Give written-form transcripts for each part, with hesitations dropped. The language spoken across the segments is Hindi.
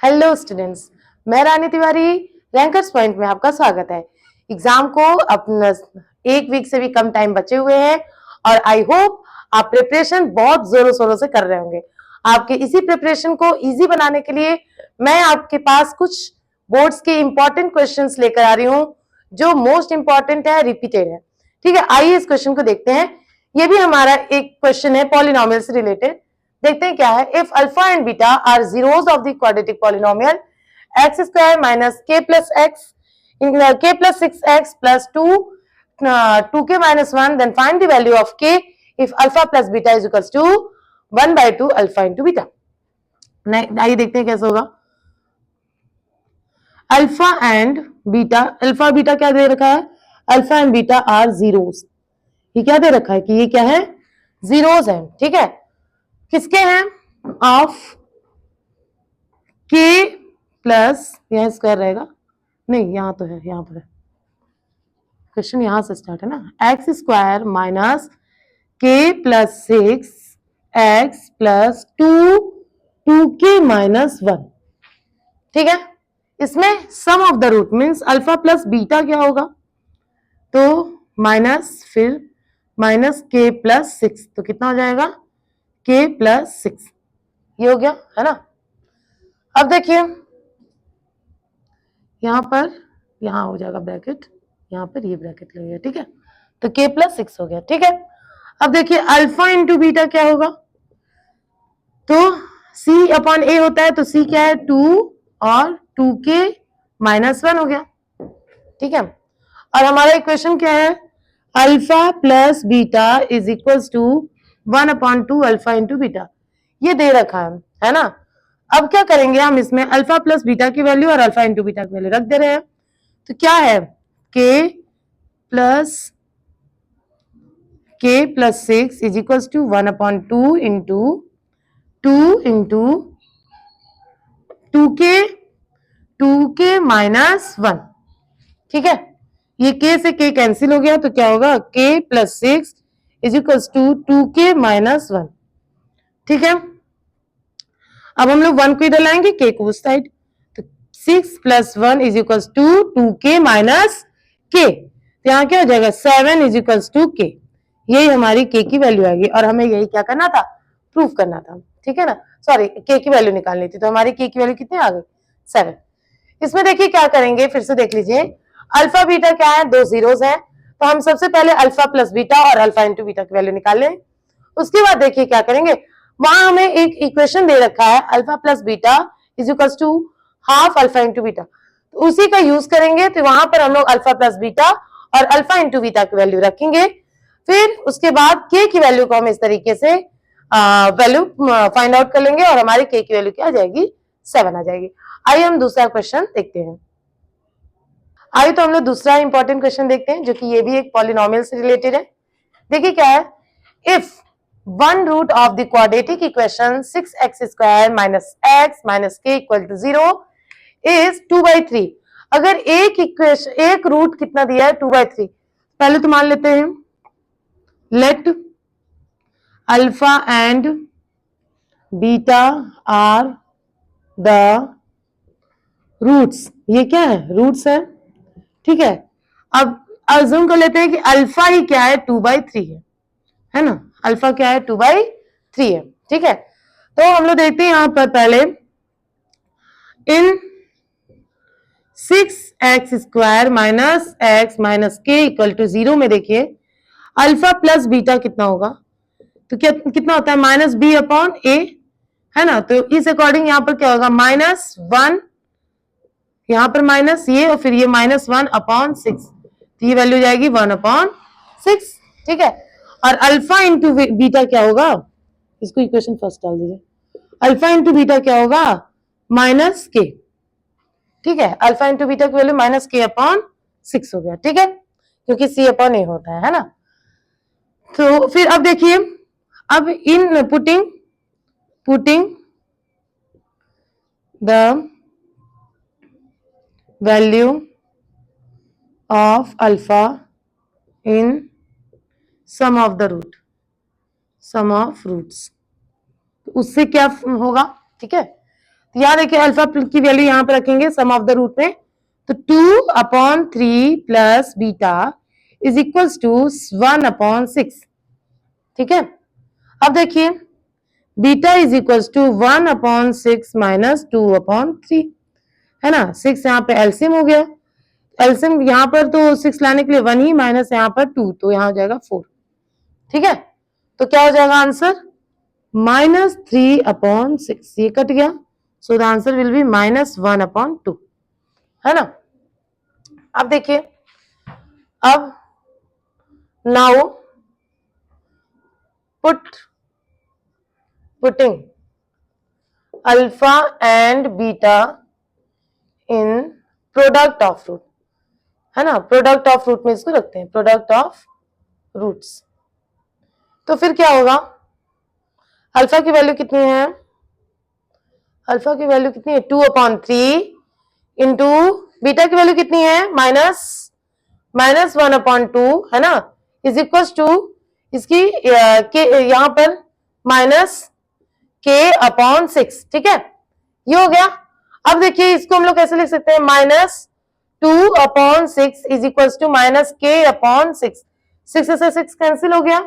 हेलो स्टूडेंट्स, मैं रानी तिवारी। रैंकर्स पॉइंट में आपका स्वागत है। एग्जाम को अपना 1 वीक से भी कम टाइम बचे हुए हैं और आई होप आप प्रिपरेशन बहुत जोरों शोरों से कर रहे होंगे। आपके इसी प्रिपरेशन को इजी बनाने के लिए मैं आपके पास कुछ बोर्ड्स के इंपॉर्टेंट क्वेश्चंस लेकर आ रही हूँ जो मोस्ट इंपॉर्टेंट है, रिपीटेड है। ठीक है, आइए इस क्वेश्चन को देखते हैं। ये भी हमारा एक क्वेश्चन है पॉलिनोमियल से रिलेटेड। देखते हैं क्या है। If alpha and beta are zeros of the quadratic polynomial X square minus K plus X k plus 6x plus 2k minus 1, then find the value of k if alpha plus beta is equals to 1/2 alpha into beta। आइए देखते हैं कैसे होगा। Alpha and beta, alpha beta क्या दे रखा है? Alpha and beta are zeros. ये क्या दे रखा है कि ये क्या है? जीरोस है। ठीक है, किसके हैं? ऑफ के प्लस, यह स्क्वायर रहेगा नहीं, यहां तो है, यहां पर है क्वेश्चन, यहां से स्टार्ट है ना। X square minus K plus 6x plus 2k minus 1। ठीक है, इसमें sum of the root means alpha plus beta क्या होगा? तो माइनस, फिर माइनस के प्लस 6, तो कितना हो जाएगा? के प्लस 6। ये हो गया है ना। अब देखिए यहां पर, यहां हो जाएगा ब्रैकेट, यहां पर ये ब्रैकेट लगेगा। ठीक है, तो k प्लस 6 हो गया। ठीक है, अब देखिए अल्फा इंटू बीटा क्या होगा? तो c अपॉन a होता है, तो c क्या है? 2 और 2k माइनस 1 हो गया। ठीक है, और हमारा इक्वेशन क्या है? Alpha plus beta is equals to 1/2 alpha into beta. ये दे रखा है ना। अब क्या करेंगे हम? इसमें अल्फा प्लस बीटा की वैल्यू और अल्फा इंटू बीटा की वैल्यू रख दे रहे हैं। तो क्या है? k plus 6 is equals to 1/2 into 2 into 2k minus 1। ठीक है, ये k से k कैंसिल हो गया, तो क्या होगा? k plus 6 is equals to 2k minus 1। ठीक है, अब हम लोग 1 को इधर लाएंगे, k को उस साइड, तो 6 plus 1 is equals to 2k minus k। तो यहाँ क्या हो जाएगा? 7 इज इक्वल्स टू k। यही हमारी k की वैल्यू आएगी और हमें यही क्या करना था? प्रूफ करना था। ठीक है ना, सॉरी, k की वैल्यू निकालनी थी। तो हमारी k की वैल्यू कितनी आ गई? 7। इसमें देखिए क्या करेंगे, फिर से देख लीजिए। अल्फा बीटा क्या है? 2 जीरोस है, तो हम सबसे पहले अल्फा प्लस बीटा और अल्फा इंटू बीटा की वैल्यू निकाल लें। उसके बाद देखिए क्या करेंगे, वहां हमें एक इक्वेशन दे रखा है alpha plus beta is equals to half alpha into beta, तो उसी का यूज करेंगे। तो वहां पर हम लोग अल्फा प्लस बीटा और अल्फा इंटू बीटा की वैल्यू रखेंगे। फिर उसके बाद k की वैल्यू को हम इस तरीके से वैल्यू फाइंड आउट कर लेंगे और हमारी k की वैल्यू क्या आ जाएगी? 7 आ जाएगी। आइए हम दूसरा क्वेश्चन देखते हैं। आइए तो हम लोग दूसरा इंपॉर्टेंट क्वेश्चन देखते हैं, जो कि ये भी एक पॉलिनोमियल से रिलेटेड है। देखिए क्या है। If one root of the quadratic equation 6x square minus x minus k equal to 0 is 2/3। अगर एक इक्वेशन, एक रूट कितना दिया है? 2/3। पहले तो मान लेते हैं let alpha and beta are the roots. ये क्या है? रूट्स है। ठीक है, अब अज्यूम कर लेते हैं कि अल्फा ही क्या है? 2/3 है ना। अल्फा क्या है? 2/3 है। ठीक है, तो हम लोग देखते हैं यहां पर पहले इन 6x square minus x minus k equal to 0 में देखिए अल्फा प्लस बीटा कितना होगा? तो क्या कितना होता है? माइनस b अपॉन a, है ना। तो इस अकॉर्डिंग यहां पर क्या होगा? -1, यहां पर माइनस ये और फिर ये -1 अपॉन 6, तो ये वैल्यू जाएगी 1/6। ठीक है, और अल्फा इंटू बीटा क्या होगा? इसको इक्वेशन फर्स्ट डाल दीजिए। अल्फा इंटू बीटा क्या होगा? माइनस के। ठीक है, अल्फा इंटू बीटा की वैल्यू -k/6 हो गया। ठीक है, क्योंकि c अपॉन a होता है ना। तो फिर अब देखिए, अब in putting the value of alpha in sum of the root, sum of roots, तो उससे क्या होगा? ठीक है, तो यहाँ देखिए अल्फा की वैल्यू यहाँ पे रखेंगे सम ऑफ द रूट में, तो 2/3 plus beta is equals to 1/6। ठीक है, अब देखिए beta is equals to 1/6 minus 2/3 है ना। 6 यहाँ पे एलसीएम हो गया, एलसीएम यहाँ पर तो 6 लाने के लिए 1 ही, माइनस यहाँ पर 2, तो यहाँ हो जाएगा 4। ठीक है, तो क्या हो जाएगा आंसर -3/6, ये कट गया, so the answer will be -1/2 है ना। अब देखिए, अब now putting alpha and beta in product of root है ना, प्रोडक्ट ऑफ रूट में इसको रखते हैं, प्रोडक्ट ऑफ रूट्स। तो फिर क्या होगा, अल्फा की वैल्यू कितनी है, अल्फा की वैल्यू कितनी है 2/3 इंटू बीटा की वैल्यू कितनी है -1/2 है ना, इज इक्वल टू इसकी यहां पर -k/6। ठीक है, ये हो गया। अब देखिए इसको हम लोग कैसे लिख सकते हैं, -2/6 इज इक्वल टू -k/6। 6 से 6 कैंसिल हो गया,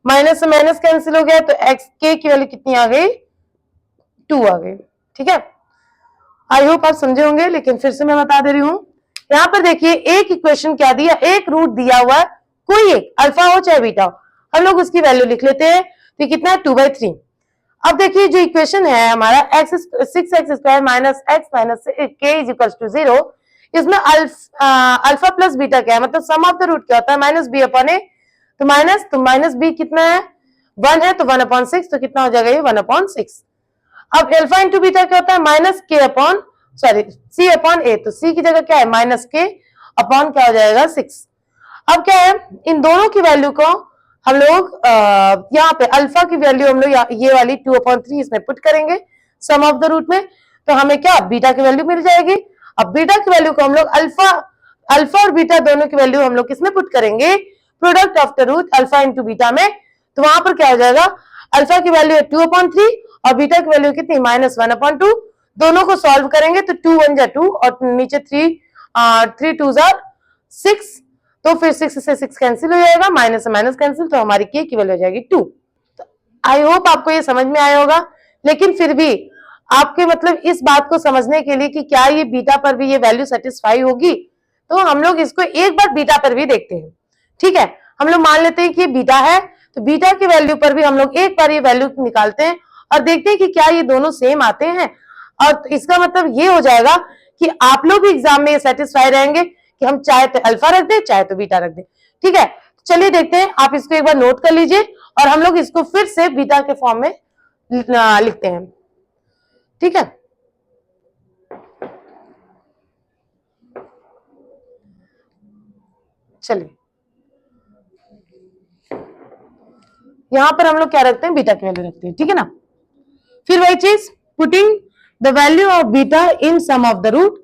माइनस से माइनस कैंसिल हो गया, तो एक्स के की वैल्यू कितनी आ गई 2 आ गई। ठीक है, आई होप आप समझे होंगे, लेकिन फिर से मैं बता दे रही हूं। यहां पर देखिए एक इक्वेशन क्या दिया, एक रूट दिया हुआ है, कोई एक अल्फा हो चाहे बीटा हो, हम लोग उसकी वैल्यू लिख लेते हैं, तो कितना है 2/3। अब देखिए जो इक्वेशन है हमारा 6x² minus x minus k is equal to 0, इसमें अल्फा प्लस बीटा क्या है, मतलब सम ऑफ द रूट क्या होता है -b/a, तो माइनस b कितना है 1 है, तो 1/6, तो कितना हो जाएगा ये 1/6। अब अल्फा इंटू बीटा क्या होता है c/a, तो c की जगह क्या है -k अपॉन क्या हो जाएगा 6। अब क्या है, इन दोनों की वैल्यू को हम लोग यहाँ पे अल्फा की वैल्यू हम लोग ये वाली 2/3 इसमें पुट करेंगे सम ऑफ द रूट में, तो हमें क्या बीटा की वैल्यू मिल जाएगी। अब बीटा की वैल्यू को हम लोग अल्फा और बीटा दोनों की वैल्यू हम लोग किसमें पुट करेंगे, product of the root alpha into beta में, तो वहां पर क्या हो जाएगा, अल्फा की वैल्यू है 2/3 और बीटा की वैल्यू कितनी -1/2, दोनों को सॉल्व करेंगे तो 2 1 जा 2 और नीचे 3 2 जा 6, तो फिर 6 से 6 कैंसिल हो जाएगा, माइनस से माइनस कैंसिल, तो हमारी के की वैल्यू हो जाएगी 2। आई होप आपको ये समझ में आया होगा, लेकिन फिर भी आपके मतलब इस बात को समझने के लिए कि क्या ये बीटा पर भी ये वैल्यू सेटिस्फाई होगी, तो हम लोग इसको एक बार बीटा पर भी देखते हैं। ठीक है, हम लोग मान लेते हैं कि बीटा है, तो बीटा की वैल्यू पर भी हम लोग एक बार ये वैल्यू निकालते हैं और देखते हैं कि क्या ये दोनों सेम आते हैं, और इसका मतलब ये हो जाएगा कि आप लोग भी एग्जाम में सेटिस्फाई रहेंगे कि हम चाहे तो अल्फा रख दें चाहे तो बीटा रख दें। ठीक है, चलिए देखते हैं, आप इसको एक बार नोट कर लीजिए और हम लोग इसको फिर से बीटा के फॉर्म में लिखते हैं। ठीक है, चलिए यहां पर हम लोग क्या रखते हैं, बीटा की वैल्यू रखते हैं। ठीक है ना, फिर वही चीज putting the value of beta in sum of the root,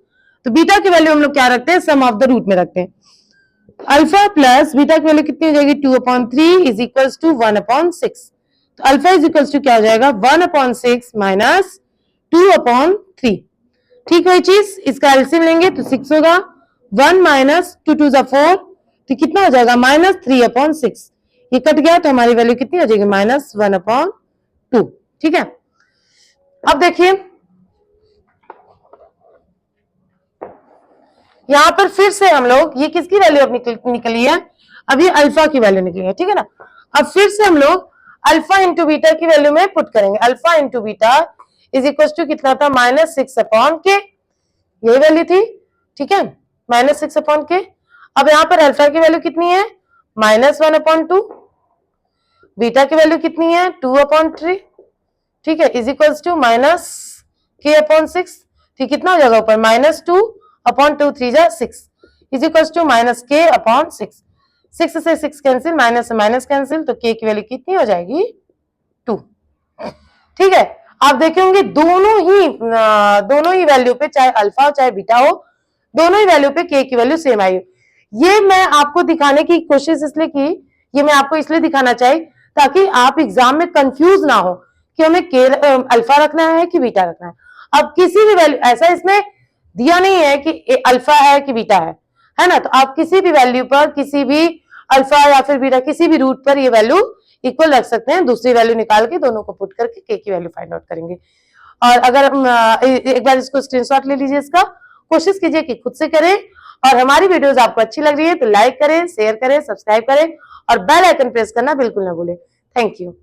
तो बीटा की वैल्यू हम लोग क्या रखते हैं, सम ऑफ द रूट में रखते हैं। अल्फा प्लस बीटा की वैल्यू कितनी हो जाएगी 2/3 इज इक्वल टू 1/6, तो अल्फा इज इक्वल टू क्या हो जाएगा 1/6 माइनस 2/3। ठीक वही चीज, इसका एलसीएम लेंगे तो 6 होगा, 1 माइनस 2 2 जा 4, तो कितना हो जाएगा -3/6, ये कट गया, तो हमारी वैल्यू कितनी हो जाएगी -1/2। ठीक है, अब देखिए यहां पर फिर से हम लोग ये किसकी वैल्यू अब निकली है, अब ये अल्फा की वैल्यू निकली है। ठीक है ना, अब फिर से हम लोग अल्फा इंटू बीटा की वैल्यू में पुट करेंगे, alpha into beta is equal to कितना था -6/k, यही वैल्यू थी। ठीक है, -6/k। अब यहाँ पर अल्फा की वैल्यू कितनी है -1/2, बीटा की वैल्यू कितनी है 2/3। ठीक है, इज इक्वल टू -k/6, ठीक कितना हो जाएगा ऊपर -2/2 3 जा 6 इज इक्वल टू -k/6, 6 से 6 कैंसिल, माइनस से माइनस कैंसिल, तो k की वैल्यू कितनी हो जाएगी 2। ठीक है, आप देखे होंगे दोनों ही वैल्यू पे, चाहे अल्फा हो चाहे बीटा हो, दोनों ही वैल्यू पे k की वैल्यू सेम आई। ये मैं आपको दिखाने की कोशिश इसलिए की, ये मैं आपको इसलिए दिखाना चाहिए ताकि आप एग्जाम में कंफ्यूज ना हो कि हमें अल्फा रखना है कि बीटा रखना है। अब किसी भी वैल्यू, ऐसा इसमें दिया नहीं है कि अल्फा है कि बीटा है ना, तो आप किसी भी वैल्यू पर, किसी भी अल्फा या फिर बीटा, किसी भी रूट पर ये वैल्यू इक्वल रख सकते हैं। दूसरी वैल्यू निकाल के दोनों को पुट करके के की वैल्यू फाइंड आउट करेंगे। और अगर एक बार इसको स्क्रीनशॉट ले लीजिए, इसका कोशिश कीजिए कि खुद से करें। और हमारी वीडियोस आपको अच्छी लग रही है तो लाइक करें, शेयर करें, सब्सक्राइब करें और बेल आइकन प्रेस करना बिल्कुल ना भूलें। Thank you.